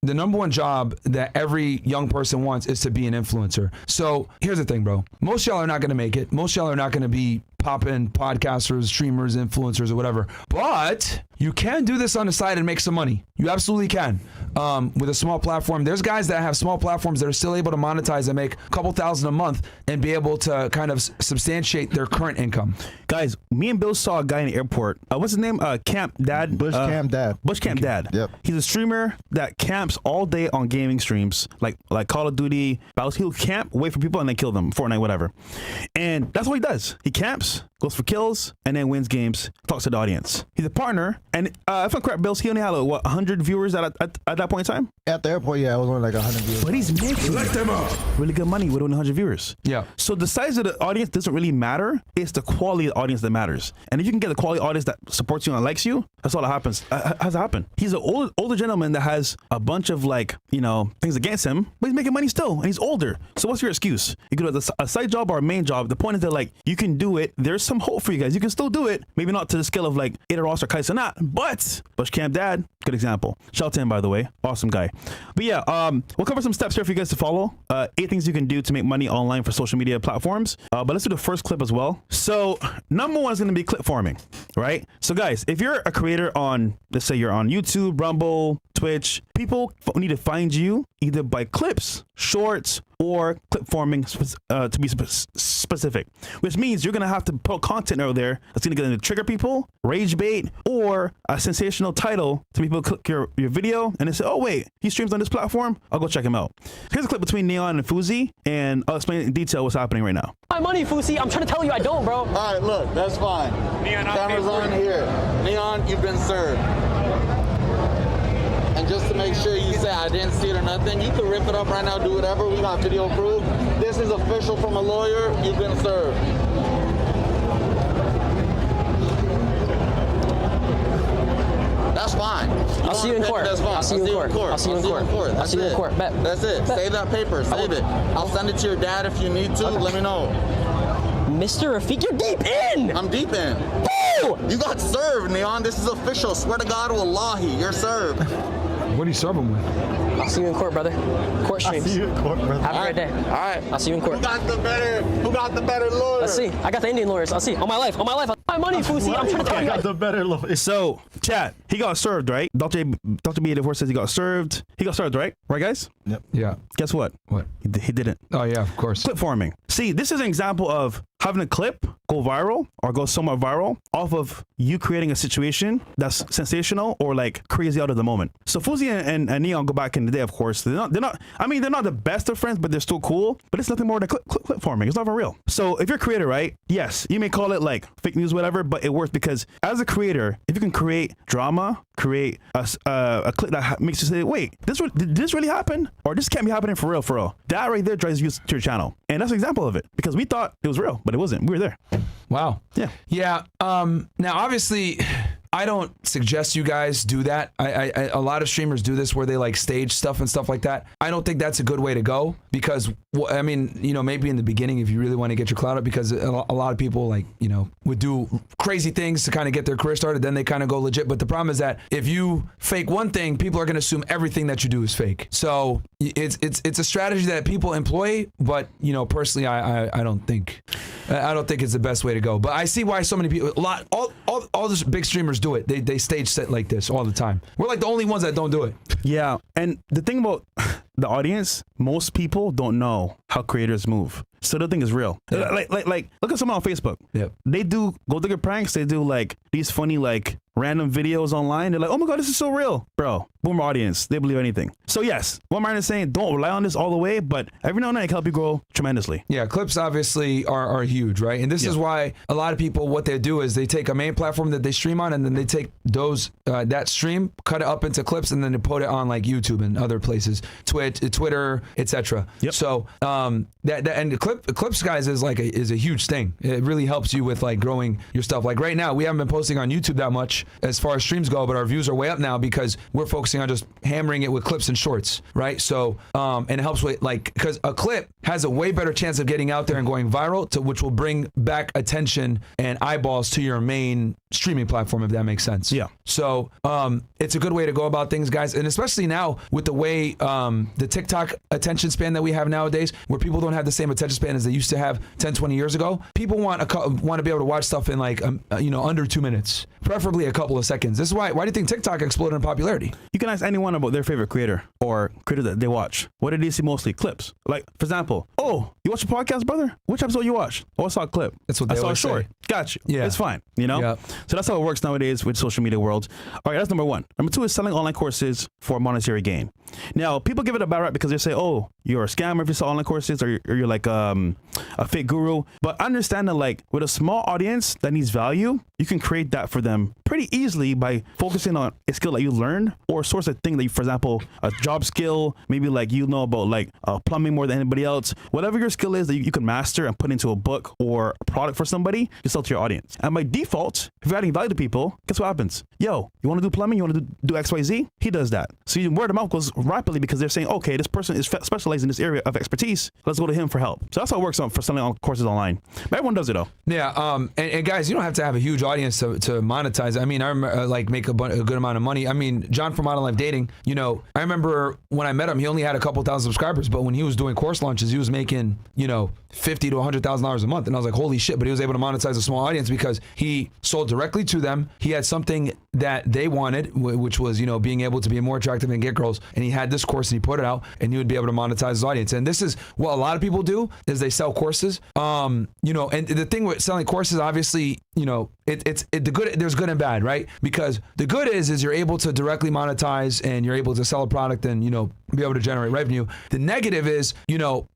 the number one job that every young person wants is to be an influencer. So here's the thing, bro. Most y'all are not going to make it. Most y'all are not going to be popping podcasters, streamers, influencers, or whatever. But you can do this on the side and make some money. You absolutely can. With a small platform. There's guys that have small platforms that are still able to monetize and make a couple thousand a month and be able to kind of substantiate their current income. Guys, me and Bill saw a guy in the airport. What's his name? Camp Dad? Bush Camp Dad. Bush Camp Dad. Yep. He's a streamer that camps all day on gaming streams, like Call of Duty. He'll camp, wait for people, and then kill them. Fortnite, whatever. And that's what he does. He camps, goes for kills, and then wins games, talks to the audience. He's a partner, and if I'm correct, Bill, he only had, 100 viewers at that point in time? At the airport, yeah, it was only like 100 viewers. But he's making really good money with only 100 viewers. Yeah. So the size of the audience doesn't really matter. It's the quality of the audience that matters. And if you can get the quality audience that supports you and likes you, that's all that happens. Has happened. He's an older gentleman that has a bunch of things against him, but he's making money still, and he's older. So what's your excuse? You could have a side job or a main job. The point is that you can do it. There's some hope for you guys. You can still do it. Maybe not to the scale of Ada Ross or Kai Cenat, but Bush Camp Dad, good example. Shout out to him, by the way. Awesome guy. But yeah, we'll cover some steps here for you guys to follow. 8 things you can do to make money online for social media platforms. But let's do the first clip as well. So number one is going to be clip farming, right? So guys, if you're a creator on, let's say you're on YouTube, Rumble, Twitch, people need to find you either by clips, shorts, or clip farming to be specific, which means you're going to have to put content out there that's going to trigger people, rage bait, or a sensational title to people click your video and they say, oh wait, he streams on this platform, I'll go check him out. Here's a clip between Neon and Fuzi, and I'll explain in detail what's happening right now. My money, Fuzi, I'm trying to tell you I don't, bro. All right, look, that's fine. Neon, camera's on here. Neon, you've been served. And just to make sure you say I didn't see it or nothing, you can rip it up right now, do whatever. We got video proof. This is official from a lawyer. You've been served. That's fine. I'll see you in court. That's fine. I'll see you in court. I'll see you in court. I'll see you in court. Bet. That's it. Save that paper. Save it. I'll send it to your dad if you need to. Let me know. Mr. Rafiq, you're deep in! I'm deep in. Boo! You got served, Neon. This is official. Swear to God, wallahi, you're served. What do you serve him with? I'll see you in court, brother. Court streams. I'll see you in court, brother. Have a great day. All right. I'll see you in court. Who got the better lawyer? Let's see. I got the Indian lawyers. I'll see. On my life. My money, Fuzi. I'm trying to tell I you. got the better lawyer. So, chat, he got served, right? Dr. B84 says he got served. He got served, right? Right, guys? Yep. Yeah. Guess what? What? He didn't. Oh, yeah, of course. Clip farming. See, this is an example of having a clip go viral or go somewhat viral off of you creating a situation that's sensational or crazy out of the moment. So Fuzi and Neon go back in the day, of course. They're not the best of friends, but they're still cool. But it's nothing more than clip farming. It's not even real. So if you're a creator, right? Yes, you may call it fake news, whatever, but it works because as a creator, if you can create drama, create a clip that makes you say, wait, did this really happen? Or this can't be happening for real. That right there drives views to your channel. And that's an example of it because we thought it was real, but it wasn't. We were there. Wow. Yeah. Yeah. Now, obviously, I don't suggest you guys do that. A lot of streamers do this where they stage stuff and stuff like that. I don't think that's a good way to go because, I mean, maybe in the beginning if you really want to get your clout up, because a lot of people would do crazy things to kind of get their career started, then they kind of go legit. But the problem is that if you fake one thing, people are going to assume everything that you do is fake. So it's a strategy that people employ, but personally, I don't think it's the best way to go. But I see why so many people, all the big streamers do it. They stage set like this all the time. We're the only ones that don't do it. Yeah, and the thing about the audience, most people don't know how creators move. So the thing is real. Yeah. Like look at someone on Facebook. Yep. They do gold digger pranks. They do these funny random videos online. They're like, oh my God, this is so real. Bro, boomer audience. They believe anything. So yes, what Myron is saying, don't rely on this all the way, but every now and then it can help you grow tremendously. Yeah, clips obviously are huge, right? And this is why a lot of people, what they do is they take a main platform that they stream on and then they take those that stream, cut it up into clips, and then they put it on YouTube and other places, Twitter, etc. Yep. So and the clips, guys, is a huge thing. It really helps you with growing your stuff. Right now, we haven't been posting on YouTube that much as far as streams go, but our views are way up now because we're focusing on just hammering it with clips and shorts, right? So and it helps with because a clip has a way better chance of getting out there and going viral, which will bring back attention and eyeballs to your main streaming platform, if that makes sense. Yeah. So it's a good way to go about things, guys. And especially now with the way the TikTok attention span that we have nowadays, where people don't have the same attention span as they used to have 10, 20 years ago. People want to be able to watch stuff in like, under 2 minutes, preferably a couple of seconds. This is why do you think TikTok exploded in popularity? You can ask anyone about their favorite creator or creator that they watch. What did they see mostly? Clips. Like, for example, oh, you watch a podcast, brother? Which episode you watch? Oh, I saw a clip. That's what they I saw a always short. say. Got you. Yeah. It's fine. You know? Yeah. So that's how it works nowadays with social media world. All right, that's number one. Number two is selling online courses for monetary gain. Now, people give it a bad rap because they say, oh, you're a scammer if you sell online courses, or you're like a fake guru. But understand that, like, with a small audience that needs value, you can create that for them pretty easily by focusing on a skill that you learned or a source of thing that you, for example, a job skill, maybe like you know about like plumbing more than anybody else. Whatever your skill is that you can master and put into a book or a product for somebody, you sell to your audience. And by default, if you're adding value to people, guess what happens? Yo, you want to do plumbing? You want to do XYZ? He does that. So word of mouth goes rapidly because they're saying, okay, this person is specialized in this area of expertise. Let's go to him for help. So that's how it works for selling courses online. But everyone does it though. Yeah. And guys, you don't have to have a huge audience to monetize. I mean, I remember make a good amount of money. I mean, John from Modern Life Dating, I remember when I met him, he only had a couple thousand subscribers, but when he was doing course launches, he was making, $50,000 to $100,000 a month. And I was like, holy shit, but he was able to monetize a small audience because he sold directly to them. He had something that they wanted, which was, being able to be more attractive and get girls. And he had this course and he put it out and he would be able to monetize his audience. And this is what a lot of people do is they sell courses. And the thing with selling courses, obviously, it's the good, there's good and bad, right? Because the good is you're able to directly monetize and you're able to sell a product and, be able to generate revenue. The negative is,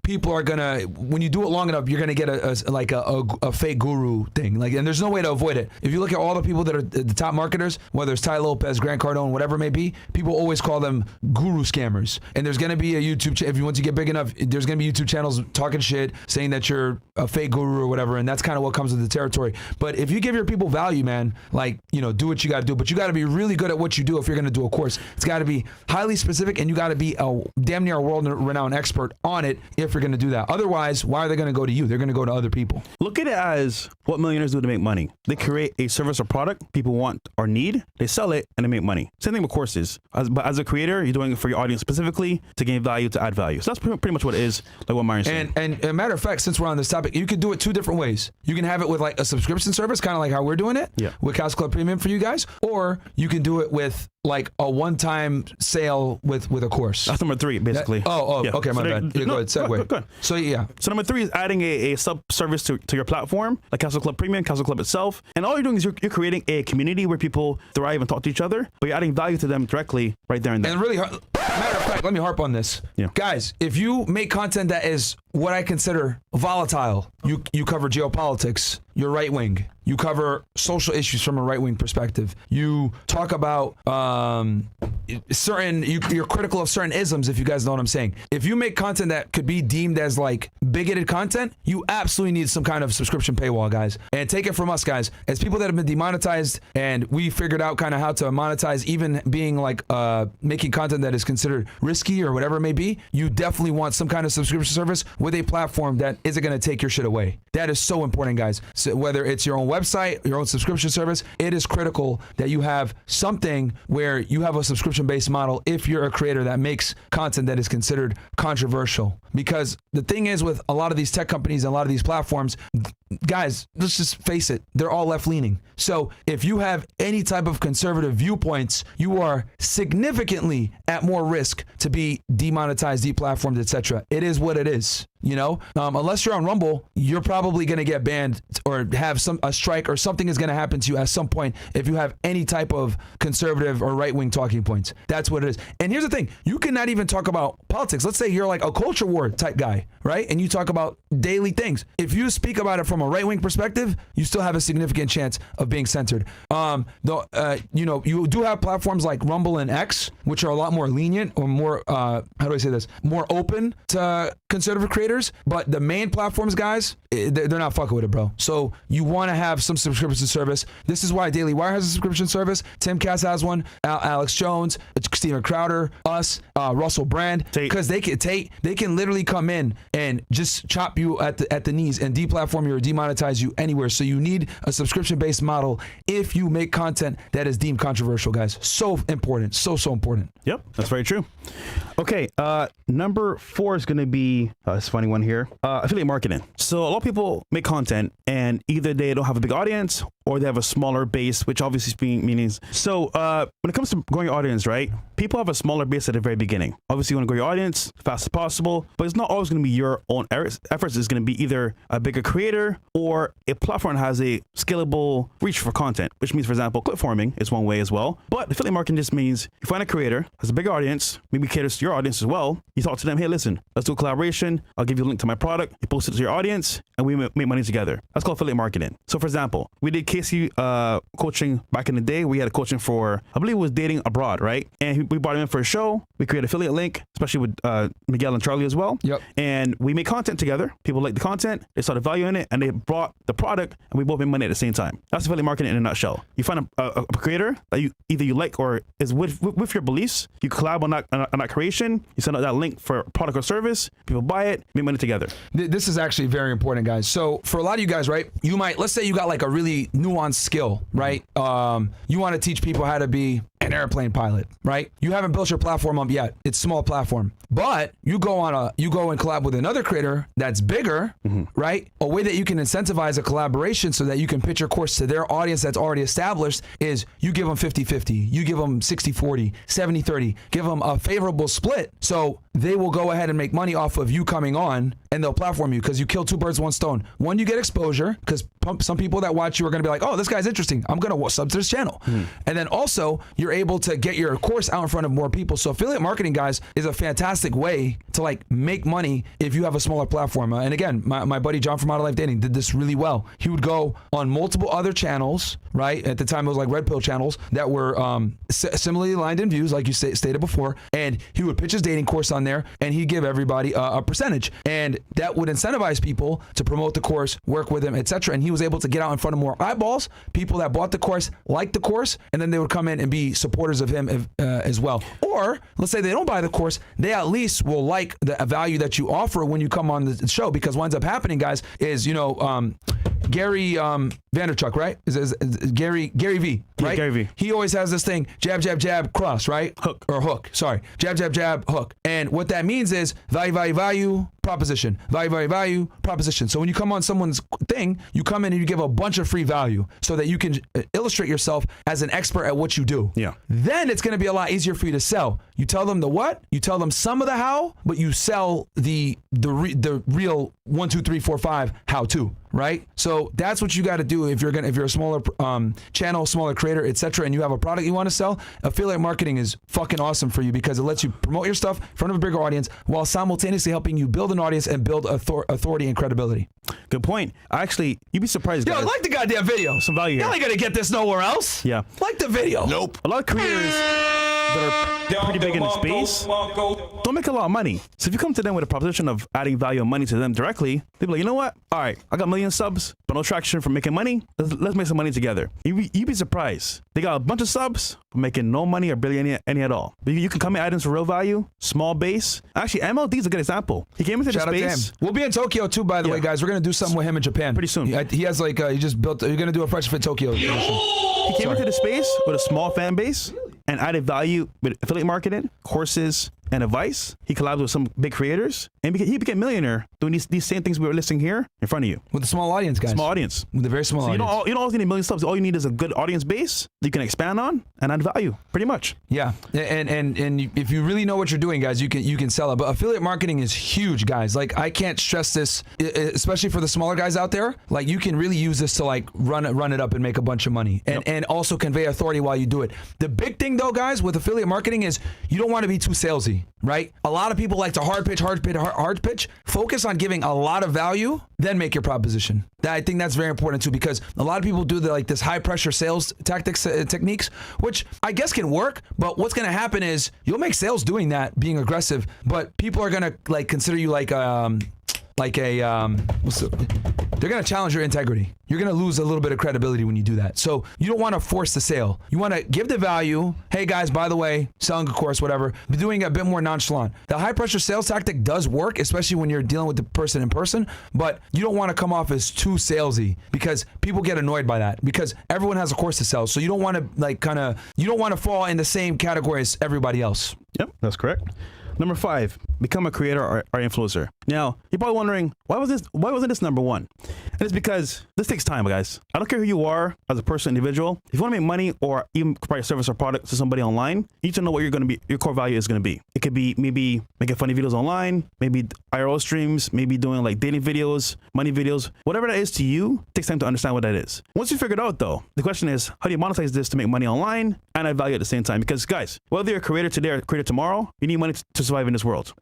people are gonna, when you do it long enough, you're gonna get a fake guru thing. And there's no way to avoid it. If you look at all the people that are the top marketers, whether it's Tai Lopez, Grant Cardone, whatever it may be, people always call them guru scammers. And there's gonna be a YouTube, if you want to get big enough, there's gonna be YouTube channels talking shit, saying that you're a fake guru or whatever. And that's kind of what comes with the territory. But if you give your people value, man, do what you gotta do. But you gotta be really good at what you do if you're gonna do a course. It's gotta be highly specific and you gotta be damn near a world-renowned expert on it if you're going to do that. Otherwise, why are they going to go to you? They're going to go to other people. Look at it as what millionaires do to make money. They create a service or product people want or need. They sell it and they make money. Same thing with courses. But as a creator, you're doing it for your audience specifically to gain value, to add value. So that's pretty much what it is, like what Myron said. And a matter of fact, since we're on this topic, you could do it two different ways. You can have it with like a subscription service, kind of like how we're doing it with Castle Club Premium for you guys, or you can do it with like a one-time sale with a course. That's number three, basically. Okay, my bad. Go ahead, segue. Go ahead. So yeah. So number three is adding a sub-service to your platform, like Castle Club Premium, Castle Club itself. And all you're doing is you're creating a community where people thrive and talk to each other, but you're adding value to them directly right there and then. And really, matter of fact, let me harp on this. Yeah. Guys, if you make content that is what I consider volatile, you cover geopolitics, you're right wing. You cover social issues from a right-wing perspective. You talk about you're critical of certain isms, if you guys know what I'm saying. If you make content that could be deemed as like bigoted content, you absolutely need some kind of subscription paywall, guys. And take it from us, guys. As people that have been demonetized and we figured out kind of how to monetize, even being like making content that is considered risky or whatever it may be, you definitely want some kind of subscription service with a platform that isn't going to take your shit away. That is so important, guys. So whether it's your own website, your own subscription service, it is critical that you have something where you have a subscription-based model if you're a creator that makes content that is considered controversial. Because the thing is with a lot of these tech companies and a lot of these platforms, guys, let's just face it, they're all left-leaning. So if you have any type of conservative viewpoints, you are significantly at more risk to be demonetized, deplatformed, etc. It is what it is. Unless you're on Rumble, you're probably going to get banned or have a strike or something is going to happen to you at some point if you have any type of conservative or right-wing talking points. That's what it is. And here's the thing. You cannot even talk about politics. Let's say you're like a culture war type guy, right? And you talk about daily things. If you speak about it from a right-wing perspective, you still have a significant chance of being censored. You do have platforms like Rumble and X, which are a lot more lenient or more, more open to conservative creators. creators, but the main platforms, guys, they're not fucking with it, bro. So you want to have some subscription service. This is why Daily Wire has a subscription service. Tim Cass has one. Alex Jones, Steven Crowder, us, Russell Brand, because they can literally come in and just chop you at the knees and deplatform you or demonetize you anywhere. So you need a subscription-based model if you make content that is deemed controversial, guys. So important, so important. Yep, that's very true. Okay, number 4 is going to be it's a funny one here. Affiliate marketing. So a lot of people make content and either they don't have a big audience or they have a smaller base, which obviously means. So when it comes to growing your audience, right? People have a smaller base at the very beginning. Obviously, you want to grow your audience as fast as possible, but it's not always going to be your own efforts. It's going to be either a bigger creator or a platform that has a scalable reach for content, which means, for example, clip farming is one way as well. But affiliate marketing just means you find a creator, has a bigger audience, maybe caters to your audience as well. You talk to them, hey, listen, let's do a collaboration. I'll give you a link to my product. You post it to your audience, and we make money together. That's called affiliate marketing. So, for example, we did Casey coaching back in the day. We had a coaching for, I believe it was dating abroad, right? And we brought him in for a show. We created an affiliate link, especially with Miguel and Charlie as well. Yep. And we made content together. People liked the content. They saw the value in it, and they brought the product, and we both made money at the same time. That's affiliate marketing in a nutshell. You find a creator that you either you like or is with your beliefs. You collab on that creation. You send out that link for a product or service. People buy it, make money together. This is actually very important, guys. So for a lot of you guys, right, you might, let's say you got like a really nuanced skill, right? You want to teach people how to be an airplane pilot, right? You haven't built your platform up yet. It's a small platform, but you go and collab with another creator that's bigger, right? A way that you can incentivize a collaboration so that you can pitch your course to their audience that's already established is you give them 50-50, you give them 60-40, 70-30, give them a favorable split. So they will go ahead and make money off of you coming on and they'll platform you because you kill 2 birds, 1 stone. One, you get exposure because some people that watch you are going to be like, oh, this guy's interesting. I'm going to sub to this channel. And then also you're able to get your course out in front of more people. So affiliate marketing, guys, is a fantastic way to like make money if you have a smaller platform. And again, my buddy John from Model Life Dating did this really well. He would go on multiple other channels, right? At the time, it was like red pill channels that were similarly aligned in views, like you stated before. And he would pitch his dating course on there and he'd give everybody a percentage. And that would incentivize people to promote the course, work with him, etc. And he was able to get out in front of more eyeballs, people that bought the course, liked the course, and then they would come in and be supporters of him as well. Or let's say they don't buy the course, they at least will like the value that you offer when you come on the show, because what ends up happening, guys, is, you know, Gary Vaynerchuk, right? Is Gary V, right? Yeah, Gary V. He always has this thing, jab, jab, jab, cross, right? Hook, sorry. Jab, jab, jab, hook. And what that means is value, value, value, proposition. Value, value, value, proposition. So when you come on someone's thing, you come in and you give a bunch of free value so that you can illustrate yourself as an expert at what you do. Yeah. Then it's going to be a lot easier for you to sell. You tell them the what, you tell them some of the how, but you sell the real 1, 2, 3, 4, 5 how to, right? So that's what you got to do if you're a smaller channel, smaller creator, etc., and you have a product you want to sell. Affiliate marketing is fucking awesome for you because it lets you promote your stuff in front of a bigger audience while simultaneously helping you build an audience and build authority and credibility. Good point. Actually, you'd be surprised, guys. Yo, like the goddamn video. Some value here. You ain't gonna get this nowhere else. Yeah. Like the video. Nope. A lot of creators that are pretty big in the space don't make a lot of money. So if you come to them with a proposition of adding value and money to them directly, they'll be like, you know what? All right, I got a million subs, but no traction for making money. Let's make some money together. You'd be surprised. They got a bunch of subs, but making no money or barely any at all. But you can come in items for real value, small base. Actually, MLD is a good example. He came into the Shout out to space. him. We'll be in Tokyo too, by the way, guys. We're gonna do something with him in Japan pretty soon. He has like he just built. You're gonna do a FreshandFit Tokyo. He came into the space with a small fan base and added value with affiliate marketing, courses, and advice. He collabed with some big creators and he became a millionaire doing these same things we were listing here in front of you. With a small audience, guys. Small audience. With a very small audience. You don't always need a million subs. All you need is a good audience base that you can expand on and add value, pretty much. Yeah, and if you really know what you're doing, guys, you can sell it. But affiliate marketing is huge, guys. Like, I can't stress this, especially for the smaller guys out there. Like, you can really use this to like run it up and make a bunch of money, and also convey authority while you do it. The big thing though, guys, with affiliate marketing is you don't want to be too salesy, right? A lot of people like to hard pitch. Focus on giving a lot of value, then make your proposition. I think that's very important too, because a lot of people do this high pressure sales tactics techniques, which I guess can work, but what's going to happen is you'll make sales doing that, being aggressive, but people are going to like consider you like like a they're going to challenge your integrity. You're going to lose a little bit of credibility when you do that. So you don't want to force the sale. You want to give the value. Hey guys, by the way, selling a course, whatever, but doing it a bit more nonchalant. The high pressure sales tactic does work, especially when you're dealing with the person in person, but you don't want to come off as too salesy because people get annoyed by that because everyone has a course to sell. So you don't want to you don't want to fall in the same category as everybody else. Yep, that's correct. Number 5, become a creator or influencer. Now, you're probably wondering, why wasn't this number 1? And it's because this takes time, guys. I don't care who you are as a person, individual. If you want to make money or even provide a service or product to somebody online, you need to know what your core value is going to be. It could be maybe making funny videos online, maybe IRL streams, maybe doing like dating videos, money videos, whatever that is to you, it takes time to understand what that is. Once you figure it out though, the question is, how do you monetize this to make money online and add value at the same time? Because guys, whether you're a creator today or a creator tomorrow, you need money to survive in this world.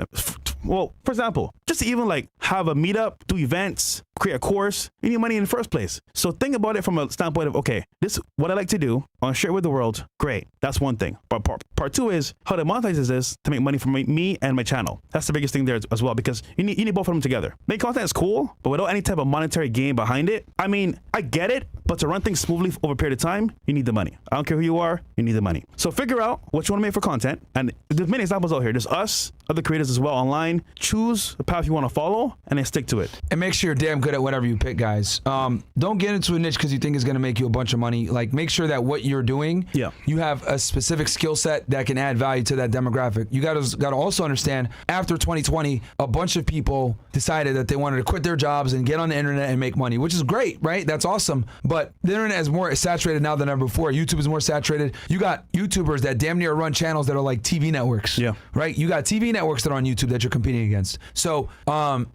Well, for example, just to even like have a meetup, do events, create a course, you need money in the first place. So think about it from a standpoint of, okay, this is what I like to do. I want to share it with the world. Great. That's one thing. But part 2 is how to monetize this to make money from me and my channel. That's the biggest thing there as well, because you need both of them together. Make content is cool, but without any type of monetary gain behind it, I mean, I get it, but to run things smoothly over a period of time, you need the money. I don't care who you are, you need the money. So figure out what you want to make for content. And there's many examples out here. There's us, other creators as well online. Choose the path you want to follow and then stick to it. And make sure you're damn good at whatever you pick, guys. Don't get into a niche because you think it's going to make you a bunch of money. Like, make sure that what you're doing, you have a specific skill set that can add value to that demographic. You got to also understand, after 2020, a bunch of people decided that they wanted to quit their jobs and get on the internet and make money, which is great, right? That's awesome. But the internet is more saturated now than ever before. YouTube is more saturated. You got YouTubers that damn near run channels that are like TV networks, right? You got TV networks that are on YouTube that you're competing against. So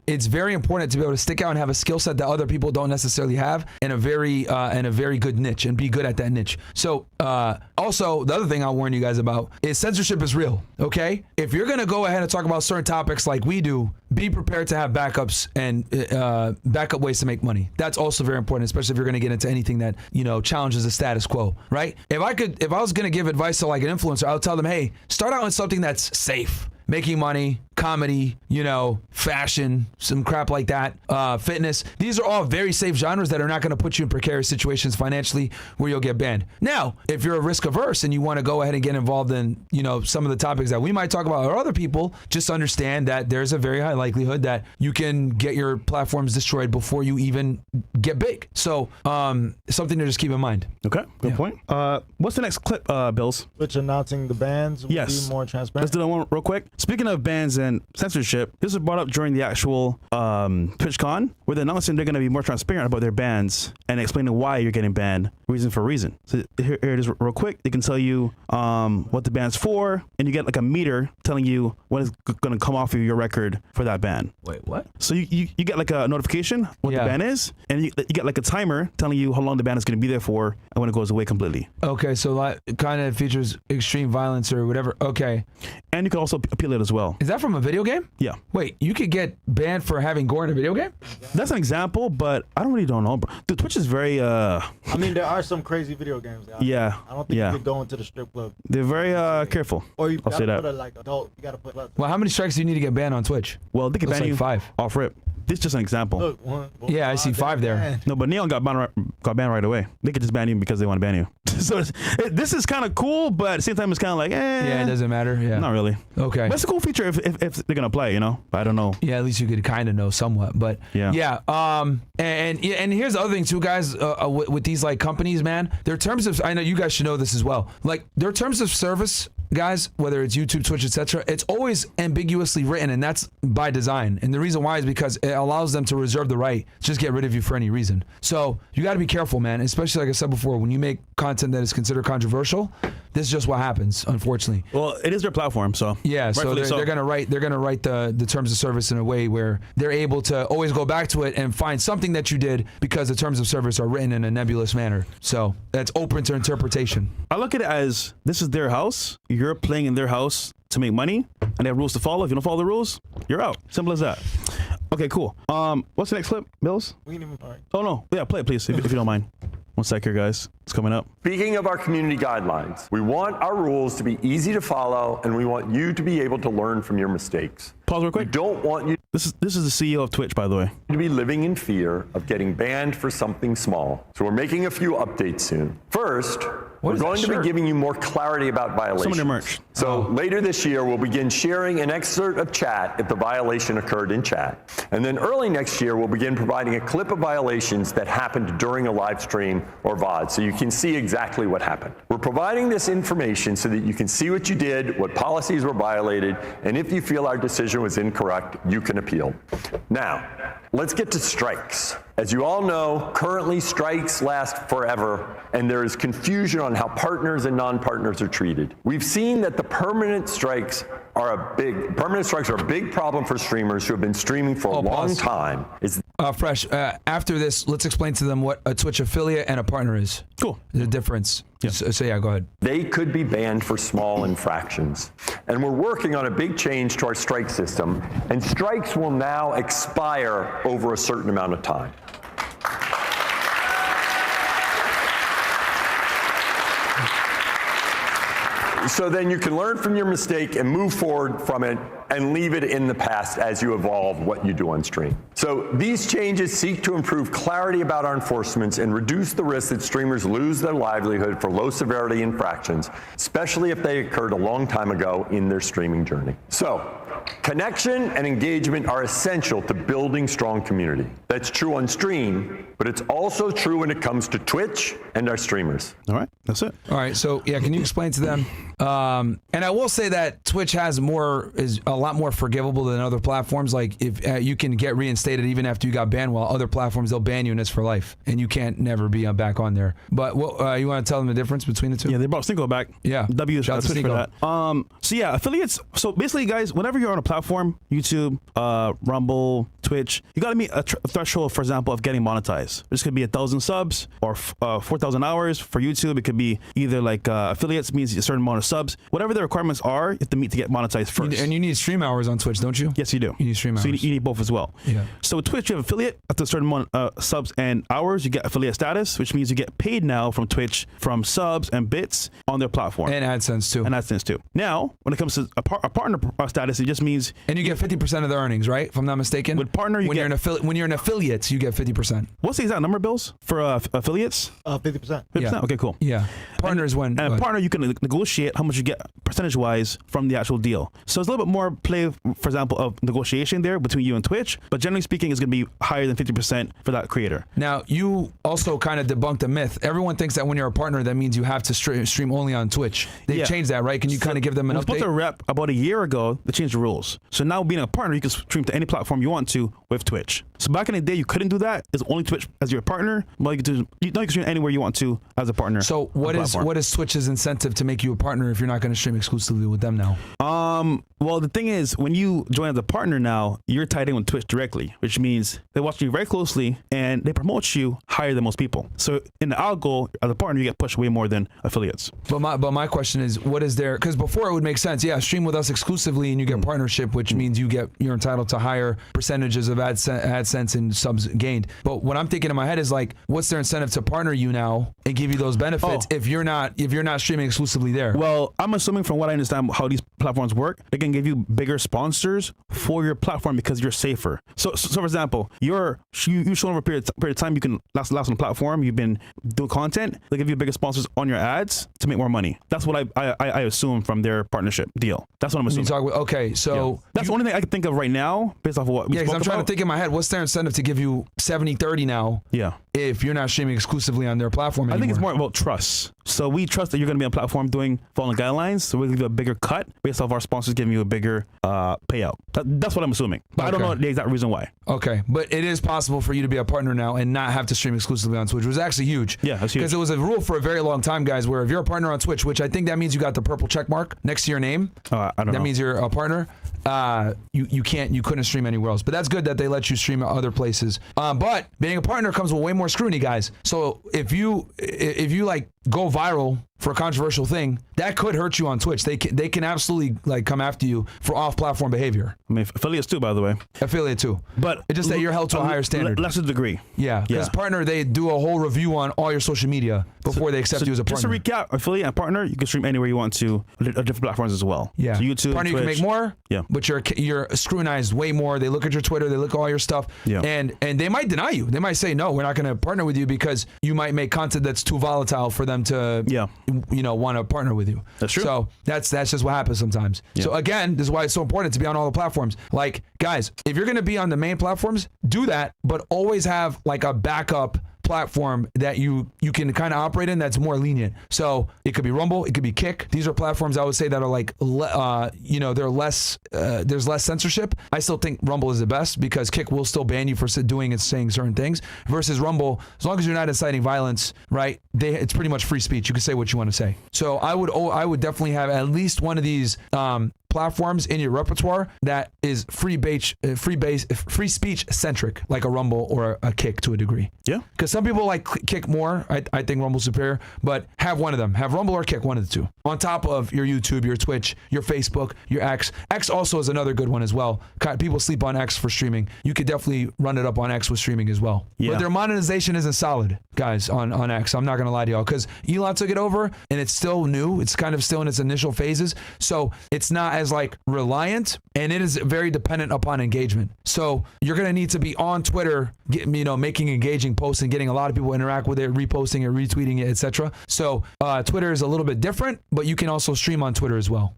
it's very important to be able to stick out and have a skill set that other people don't necessarily have in a very good niche and be good at that niche. So also, the other thing I'll warn you guys about is censorship is real, okay? If you're going to go ahead and talk about certain topics like we do, be prepared to have backups and backup ways to make money. That's also very important, especially if you're going to get into anything that, challenges the status quo, right? If I was going to give advice to like an influencer, I would tell them, hey, start out with something that's safe. Making money, comedy, fashion, some crap like that, fitness. These are all very safe genres that are not going to put you in precarious situations financially where you'll get banned. Now, if you're risk averse and you want to go ahead and get involved in, some of the topics that we might talk about or other people, just understand that there's a very high likelihood that you can get your platforms destroyed before you even get big. So, something to just keep in mind. Okay, good point. What's the next clip, Bills? Which announcing the bans will be more transparent. Let's do that one real quick. Speaking of bans and censorship, this was brought up during the actual TwitchCon, where they're announcing they're going to be more transparent about their bans and explaining why you're getting banned, reason for reason. So here it is real quick. They can tell you what the ban's for, and you get like a meter telling you when it's going to come off of your record for that ban. Wait, what? So you get like a notification what the ban is, and you get like a timer telling you how long the ban is going to be there for and when it goes away completely. Okay, so that kind of features extreme violence or whatever. Okay. And you can also appeal it as well. Is that from a video game? Yeah. Wait, you could get banned for having gore in a video game? That's an example, but I don't know, bro. Dude, Twitch is very I mean, there are some crazy video games. Yeah. I don't think you could go into the strip club. They're very careful. Or you I'll say gotta that. put a like adult. You gotta put. Well, how many strikes do you need to get banned on Twitch? Well, they can ban like you 5 off rip. This is just an example. Look, yeah, I see 5 there. No, but Neon got banned right away. They could just ban you because they want to ban you. So this is kind of cool, but at the same time, it's kind of like, Yeah, it doesn't matter. Yeah. Not really. Okay. But it's a cool feature if they're going to play, But I don't know. Yeah, at least you could kind of know somewhat. But yeah. And here's the other thing too, guys, with these like companies, man, their terms of, I know you guys should know this as well. Like their terms of service, guys, whether it's YouTube, Twitch, etc., it's always ambiguously written, and that's by design. And the reason why is because it allows them to reserve the right to just get rid of you for any reason. So you got to be careful, man. Especially like I said before, when you make content that is considered controversial, this is just what happens, unfortunately. Well, it is their platform, so yeah. So they're gonna write the terms of service in a way where they're able to always go back to it and find something that you did because the terms of service are written in a nebulous manner. So that's open to interpretation. I look at it as this is their house. You're playing in their house to make money, and they have rules to follow. If you don't follow the rules, you're out. Simple as that. Okay, cool. What's the next clip, Bills? We can even. All right. Oh no, yeah, play it please if you don't mind. One sec here, guys. It's coming up. Speaking of our community guidelines, we want our rules to be easy to follow, and we want you to be able to learn from your mistakes. Pause real quick. We don't want you This is the CEO of Twitch, by the way. to be living in fear of getting banned for something small. So we're making a few updates soon. First, we're is going that to shirt? be giving you more clarity about violations. Some of their merch. So later this year, we'll begin sharing an excerpt of chat if the violation occurred in chat. And then early next year, we'll begin providing a clip of violations that happened during a live stream or VOD, so you can see exactly what happened. We're providing this information so that you can see what you did, what policies were violated, and if you feel our decision was incorrect, you can appeal. Now, let's get to strikes. As you all know, currently strikes last forever, and there is confusion on how partners and non-partners are treated. We've seen that the permanent strikes are a big problem for streamers who have been streaming for a long pause. time. Fresh, after this, let's explain to them what a Twitch affiliate and a partner is. Cool. The difference. Yeah. So yeah, go ahead. They could be banned for small infractions. And we're working on a big change to our strike system, and strikes will now expire over a certain amount of time. So then you can learn from your mistake and move forward from it and leave it in the past as you evolve what you do on stream. So these changes seek to improve clarity about our enforcements and reduce the risk that streamers lose their livelihood for low severity infractions, especially if they occurred a long time ago in their streaming journey. So connection and engagement are essential to building strong community. That's true on stream, but it's also true when it comes to Twitch and our streamers. All right, that's it. All right, so yeah, can you explain to them? And I will say that Twitch is a lot more forgivable than other platforms. Like if you can get reinstated even after you got banned, while other platforms they'll ban you and it's for life, and you can't never be back on there. But what you want to tell them the difference between the two? Yeah, they brought Sneeko back. Yeah. W Shout out to Twitch for that. So yeah, affiliates. So basically, guys, whenever you're on a platform, YouTube, Rumble, Twitch, you got to meet a threshold, for example, of getting monetized. This could be 1,000 subs or 4,000 hours for YouTube. It could be either like affiliates means a certain amount of subs. Whatever the requirements are, you have to meet to get monetized first. And you need stream hours on Twitch, don't you? Yes, you do. You need stream So hours. you need both as well. Yeah. So with Twitch, you have affiliate. After a certain amount of subs and hours, you get affiliate status, which means you get paid now from Twitch from subs and bits on their platform. And AdSense too. And AdSense too. Now, when it comes to a partner status, it just means And you get 50% of the earnings, right? If I'm not mistaken. With partner, you when get- when you're an affiliate, you get 50%. what's the exact number, Bills, for affiliates? 50%. 50%? Yeah. Okay, cool. Yeah. Partners when. And a partner, you can negotiate how much you get percentage-wise from the actual deal. So it's a little bit more play, for example, of negotiation there between you and Twitch. But generally speaking, it's going to be higher than 50% for that creator. Now, you also kind of debunked a myth. Everyone thinks that when you're a partner, that means you have to stream only on Twitch. They've Yeah. changed that, right? Can you kind of give them an When we update? spoke to Rep about a year ago, they changed the rules. So now being a partner, you can stream to any platform you want to with Twitch. So back in the day, you couldn't do that. It's only Twitch as your partner. Well, you can stream anywhere you want to as a partner. So what is Twitch's incentive to make you a partner if you're not going to stream exclusively with them now? Well, the thing is, when you join as a partner now, you're tied in with Twitch directly, which means they watch you very closely and they promote you higher than most people. So in the algo, as a partner, you get pushed way more than affiliates. But my question is, what is there? Because before it would make sense, yeah, stream with us exclusively and you get partnership, which means you're entitled to higher percentages of AdSense and subs gained. But what I'm thinking in my head is like, what's their incentive to partner you now and give you those benefits if you're not streaming exclusively there? Well, I'm assuming from what I understand how these platforms work, they can give you bigger sponsors for your platform because you're safer. So for example, you show over a period of time you can last on the platform, you've been doing content, they give you bigger sponsors on your ads to make more money. That's what I assume from their partnership deal. That's what I'm assuming. That's the only thing I can think of right now based off of what we spoke because I'm trying to about. think in my head, what's their incentive to give you 70-30 now? Yeah. If you're not streaming exclusively on their platform anymore. I think it's more about trust. So we trust that you're going to be on a platform following guidelines. So we'll give you a bigger cut based off our sponsors giving you a bigger payout. That's what I'm assuming. But I don't know the exact reason why. Okay, but it is possible for you to be a partner now and not have to stream exclusively on Twitch, which was actually huge. Yeah, that's huge. Because it was a rule for a very long time, guys, where if you're a partner on Twitch, which I think that means you got the purple check mark next to your name. I don't know. That means you're a partner. You couldn't stream anywhere else. But that's good that they let you stream at other places. But being a partner comes with way more scrutiny, guys. So if you like go viral for a controversial thing, that could hurt you on Twitch. They can absolutely like come after you for off-platform behavior. I mean, affiliates too, by the way. Affiliate too. But it's just that you're held to a higher standard. Lesser degree. Yeah, because partner, they do a whole review on all your social media before they accept you as a partner. Just to recap, affiliate and partner, you can stream anywhere you want to, different platforms as well. Yeah. So YouTube, partner, Twitch. You can make more. Yeah. But you're scrutinized way more. They look at your Twitter, they look at all your stuff. Yeah. And they might deny you. They might say, no, we're not going to partner with you because you might make content that's too volatile for them to, want to partner with you. That's true. So that's just what happens sometimes. Yeah. So again, this is why it's so important to be on all the platforms. Like, guys, if you're going to be on the main platforms, do that, but always have like a backup platform that you can kind of operate in that's more lenient. So it could be Rumble, it could be Kick. These are platforms I would say that are like, they're less, there's less censorship. I still think Rumble is the best because Kick will still ban you for doing and saying certain things versus Rumble, as long as you're not inciting violence, right? It's pretty much free speech. You can say what you want to say. So I would definitely have at least one of these platforms in your repertoire that is free speech centric, like a Rumble or a Kick to a degree. Yeah. Because some people like Kick more. I think Rumble's superior, but have one of them. Have Rumble or Kick, one of the two. On top of your YouTube, your Twitch, your Facebook, your X. X also is another good one as well. People sleep on X for streaming. You could definitely run it up on X with streaming as well. Yeah. But their monetization isn't solid, guys, on X. I'm not going to lie to y'all because Elon took it over and it's still new. It's kind of still in its initial phases. So it's not as like reliant, and it is very dependent upon engagement. So you're going to need to be on Twitter, making engaging posts and getting a lot of people interact with it, reposting it, retweeting it, etc. So Twitter is a little bit different, but you can also stream on Twitter as well.